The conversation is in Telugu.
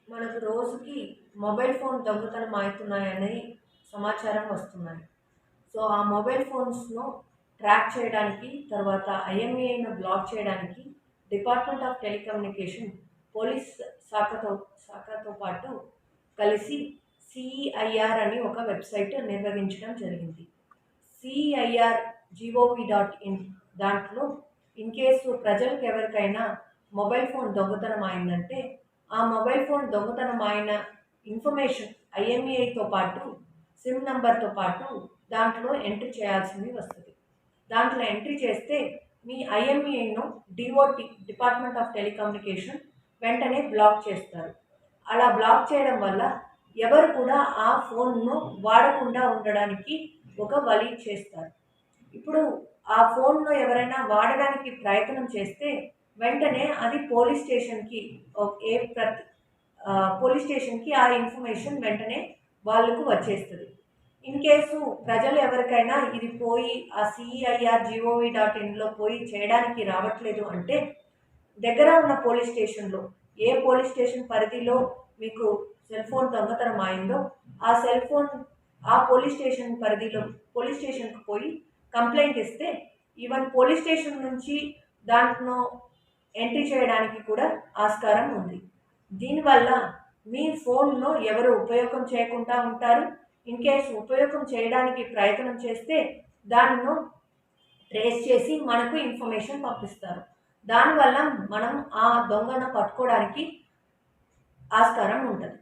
మనకు రోజుకి మొబైల్ ఫోన్ దొంగతనం అవుతున్నాయని సమాచారం వస్తున్నాయి. సో ఆ మొబైల్ ఫోన్స్ను ట్రాక్ చేయడానికి, తర్వాత ఐఎంఈఐను బ్లాక్ చేయడానికి డిపార్ట్మెంట్ ఆఫ్ టెలికమ్యూనికేషన్ పోలీస్ శాఖతో పాటు కలిసి సిఈఐఆర్ అని ఒక వెబ్సైట్ నిర్వహించడం జరిగింది. CEIR.gov.in దాంట్లో ఇన్ కేసు ప్రజలకు ఎవరికైనా మొబైల్ ఫోన్ దొంగతనం అయిందంటే ఆ మొబైల్ ఫోన్ దొంగతనం అయిన ఇన్ఫర్మేషన్ ఐఎంఈఐతో పాటు సిమ్ నెంబర్తో పాటు దాంట్లో ఎంట్రీ చేయాల్సింది వస్తుంది. దాంట్లో ఎంట్రీ చేస్తే మీ ఐఎంఈఐను డిపార్ట్మెంట్ ఆఫ్ టెలికమ్యూనికేషన్ వెంటనే బ్లాక్ చేస్తారు. అలా బ్లాక్ చేయడం వల్ల ఎవరు కూడా ఆ ఫోన్ను వాడకుండా ఉండడానికి ఒక వలి చేస్తారు. ఇప్పుడు ఆ ఫోన్ను ఎవరైనా వాడడానికి ప్రయత్నం చేస్తే వెంటనే అది పోలీస్ స్టేషన్కి ఆ ఇన్ఫర్మేషన్ వెంటనే వాళ్ళకు వచ్చేస్తుంది. ఇన్ కేసు ప్రజలు ఎవరికైనా ఇది పోయి ఆ CEIR.gov.inలో పోయి చేయడానికి రావట్లేదు అంటే దగ్గర ఉన్న పోలీస్ స్టేషన్లో ఏ పోలీస్ స్టేషన్ పరిధిలో మీకు సెల్ ఫోన్ దొంగతనం అయిందో ఆ సెల్ ఫోన్ ఆ పోలీస్ స్టేషన్ పరిధిలో పోలీస్ స్టేషన్కి పోయి కంప్లైంట్ ఇస్తే ఈవెన్ పోలీస్ స్టేషన్ నుంచి దాంట్లో ఎంట్రీ చేయడానికి కూడా ఆస్కారం ఉంది. దీనివల్ల మీ ఫోన్ను ఎవరు ఉపయోగం చేయకుండా ఉంటారు. ఇన్ కేసు ఉపయోగం చేయడానికి ప్రయత్నం చేస్తే దానిను ట్రేస్ చేసి మనకు ఇన్ఫర్మేషన్ పంపిస్తారు. దానివల్ల మనం ఆ దొంగను పట్టుకోవడానికి ఆస్కారం ఉంటుంది.